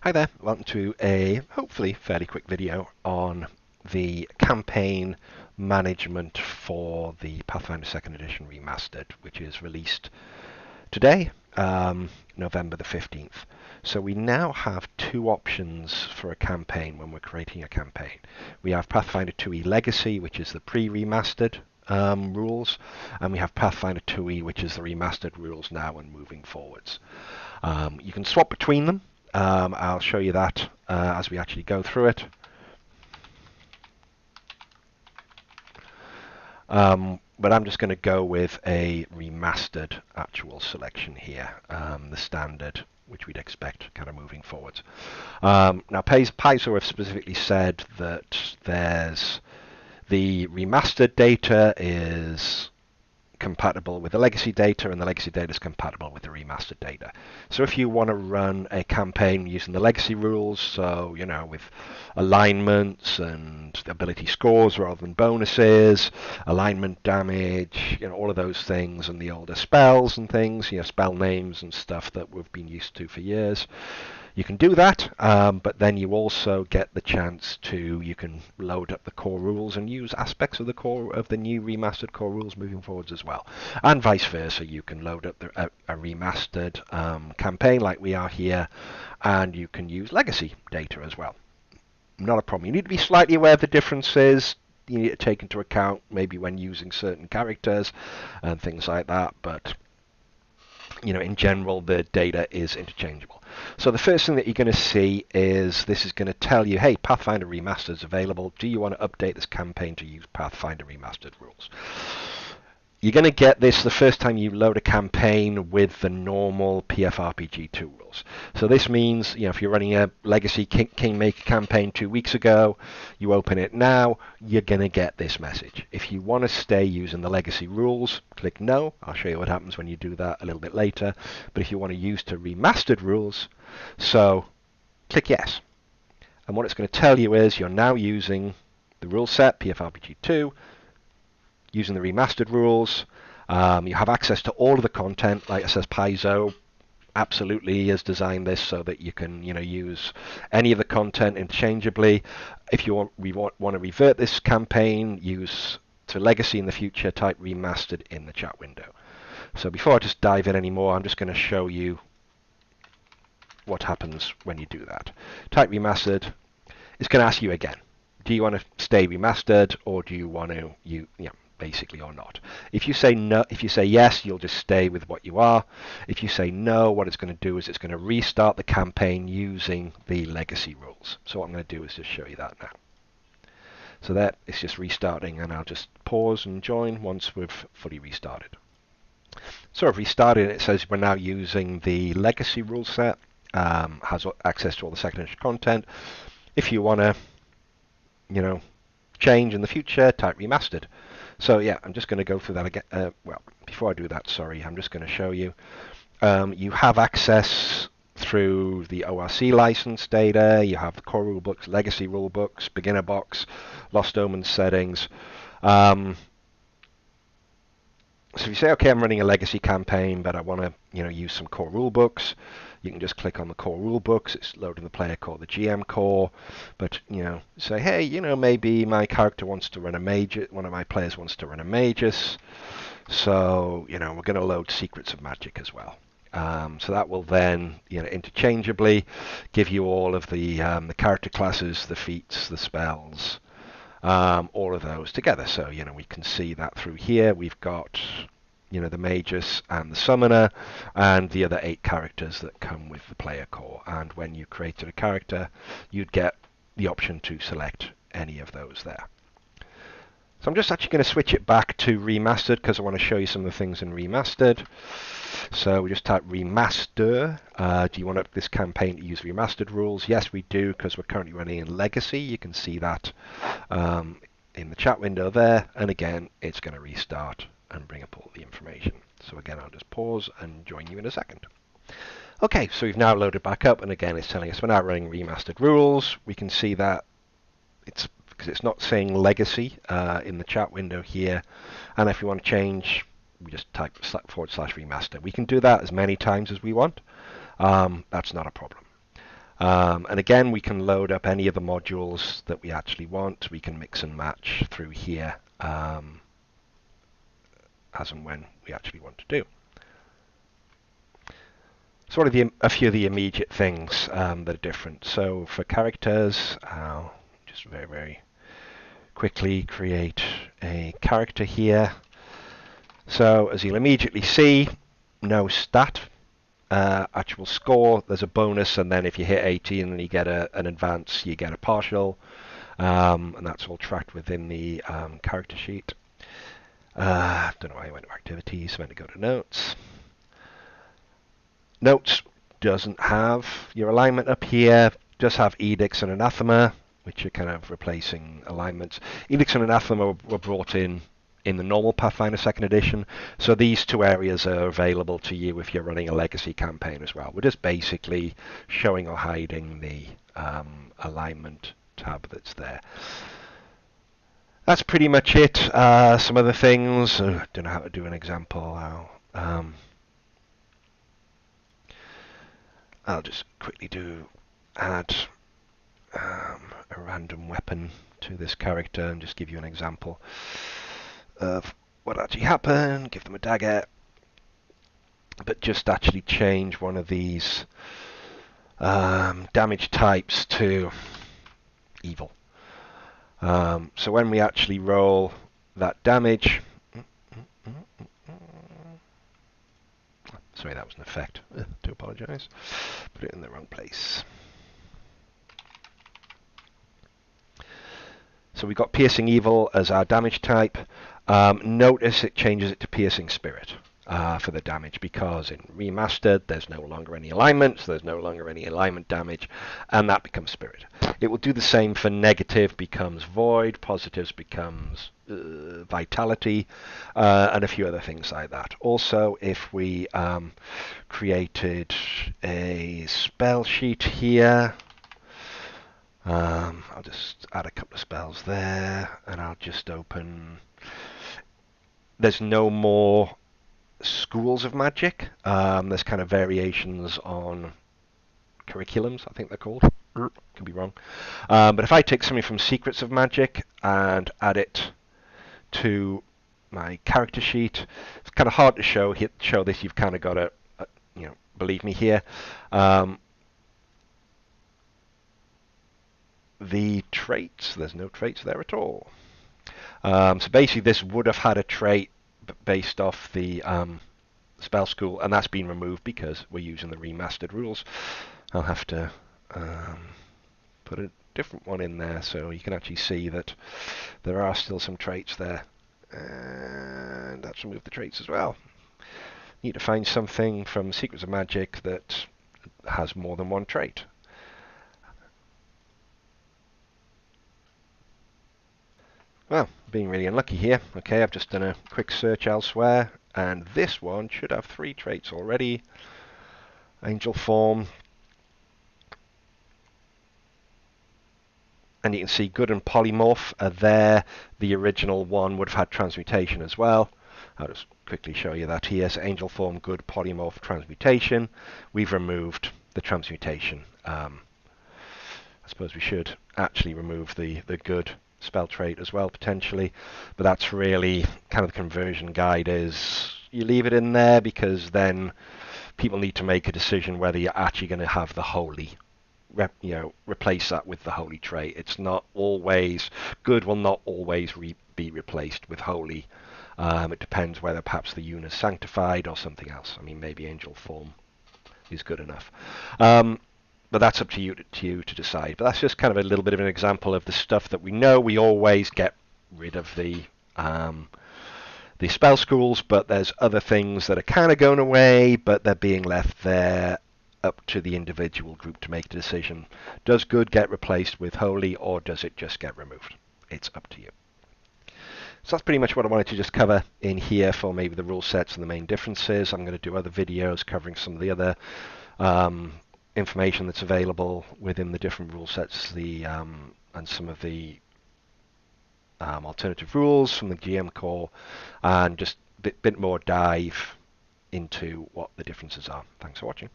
Hi there, welcome to a hopefully fairly quick video on the campaign management for the Pathfinder 2nd Edition Remastered, which is released today, November the 15th. So we now have two options for a campaign when we're creating a campaign. We have Pathfinder 2e Legacy, which is the pre-remastered rules, and we have Pathfinder 2e, which is the remastered rules now and moving forwards. You can swap between them. I'll show you that as we actually go through it. But I'm just going to go with a remastered actual selection here, the standard, which we'd expect kind of moving forwards. Now, Paizo have specifically said that there's the remastered data is compatible with the legacy data, and the legacy data is compatible with the remastered data. So if you want to run a campaign using the legacy rules, so with alignments and ability scores rather than bonuses, alignment damage, all of those things, and the older spells and things, spell names and stuff that we've been used to for years, you can do that, but then you also get the chance you can load up the core rules and use aspects of the new remastered core rules moving forwards as well. And vice versa, you can load up a remastered campaign like we are here, and you can use legacy data as well. Not a problem. You need to be slightly aware of the differences. You need to take into account maybe when using certain characters and things like that, but in general, the data is interchangeable. So the first thing that you're going to see is this is going to tell you, hey, Pathfinder Remastered is available. Do you want to update this campaign to use Pathfinder Remastered rules? You're going to get this the first time you load a campaign with the normal PFRPG 2 rules. So this means, if you're running a Legacy Kingmaker campaign 2 weeks ago, you open it now, you're going to get this message. If you want to stay using the Legacy rules, click No. I'll show you what happens when you do that a little bit later. But if you want to use the remastered rules, so click Yes. And what it's going to tell you is you're now using the rule set, PFRPG 2, using the remastered rules. You have access to all of the content. Like it says, Paizo absolutely has designed this so that you can use any of the content interchangeably. If you want to revert this campaign, use to Legacy in the future, type remastered in the chat window. So before I just dive in anymore, I'm just going to show you what happens when you do that. Type remastered. It's going to ask you again, do you want to stay remastered, or do you want to basically, or not. If you say no, if you say yes, you'll just stay with what you are. If you say no, what it's going to do is it's going to restart the campaign using the legacy rules. So what I'm going to do is just show you that now. So that it's just restarting, and I'll just pause and join once we've fully restarted. So I've restarted. It says we're now using the legacy rule set. Has access to all the second edition content. If you want to, change in the future, type remastered. So yeah, I'm just going to go through that again. Well, before I do that, sorry, I'm just going to show you. You have access through the ORC license data. You have the core rulebooks, legacy rulebooks, beginner box, Lost Omens settings. So if you say, okay, I'm running a legacy campaign, but I want to, use some core rulebooks, you can just click on the core rulebooks. It's loading the player core, the GM core. But, say, hey, maybe my character wants to run a Magus. One of my players wants to run a Magus. So, we're going to load Secrets of Magic as well. So that will then, interchangeably give you all of the character classes, the feats, the spells, all of those together. So, we can see that through here. We've got the Magus and the Summoner, and the other 8 characters that come with the player core. And when you created a character, you'd get the option to select any of those there. So I'm just actually going to switch it back to Remastered because I want to show you some of the things in Remastered. So we just type Remaster. Do you want this campaign to use Remastered rules? Yes, we do, because we're currently running in Legacy. You can see that in the chat window there. And again, it's going to restart and bring up all the information. So again, I'll just pause and join you in a second. Okay, so we've now loaded back up, and again, it's telling us we're now running remastered rules. We can see that because it's not saying legacy in the chat window here. And if we want to change, we just type /remaster. We can do that as many times as we want. That's not a problem. And again, we can load up any of the modules that we actually want. We can mix and match through here as and when we actually want to do. So what are a few of the immediate things that are different? So for characters, I'll just very, very quickly create a character here. So as you'll immediately see, no stat, actual score, there's a bonus, and then if you hit 18 and you get an advance, you get a partial, and that's all tracked within the character sheet. Don't know why I went to activities, I meant to go to notes. Notes doesn't have your alignment up here, does have Edix and Anathema, which are kind of replacing alignments. Edix and Anathema were brought in the normal Pathfinder 2nd edition, so these two areas are available to you if you're running a Legacy campaign as well. We're just basically showing or hiding the alignment tab that's there. That's pretty much it. Some other things, I don't know how to do an example now. I'll just quickly add a random weapon to this character and just give you an example of what actually happened. Give them a dagger, but just actually change one of these damage types to evil. So when we actually roll that damage, sorry, that was an effect. I do apologise. Put it in the wrong place. So we've got Piercing Evil as our damage type. Notice it changes it to Piercing Spirit for the damage, because in Remastered there's no longer any alignment, so there's no longer any alignment damage, and that becomes Spirit. It will do the same for negative becomes Void, positives becomes Vitality, and a few other things like that. Also, if we created a spell sheet here, I'll just add a couple of spells there, and I'll just open. There's no more schools of magic. There's kind of variations on curriculums, I think they're called. Could be wrong. But if I take something from Secrets of Magic and add it to my character sheet, it's kind of hard to show this. You've kind of got to, believe me here. The traits, there's no traits there at all. So basically this would have had a trait based off the spell school, and that's been removed because we're using the remastered rules. I'll have to put a different one in there so you can actually see that there are still some traits there, and that's removed the traits as well. Need to find something from Secrets of Magic that has more than one trait. Well, being really unlucky here. Okay, I've just done a quick search elsewhere, and this one should have 3 traits already. Angel form. And you can see good and polymorph are there. The original one would have had transmutation as well. I'll just quickly show you that here. So angel form, good, polymorph, transmutation. We've removed the transmutation. I suppose we should actually remove the good spell trait as well, potentially, but that's really kind of the conversion guide is you leave it in there because then people need to make a decision whether you're actually going to have the holy, replace that with the holy trait. It's not always, good will not always be replaced with holy. It depends whether perhaps the unit is sanctified or something else. I mean, maybe angel form is good enough. But that's up to you to decide. But that's just kind of a little bit of an example of the stuff that we know. We always get rid of the spell schools, but there's other things that are kind of going away, but they're being left there up to the individual group to make the decision. Does good get replaced with holy, or does it just get removed? It's up to you. So that's pretty much what I wanted to just cover in here for maybe the rule sets and the main differences. I'm going to do other videos covering some of the other information that's available within the different rule sets, and some of the alternative rules from the GM core, and just a bit more dive into what the differences are. Thanks for watching.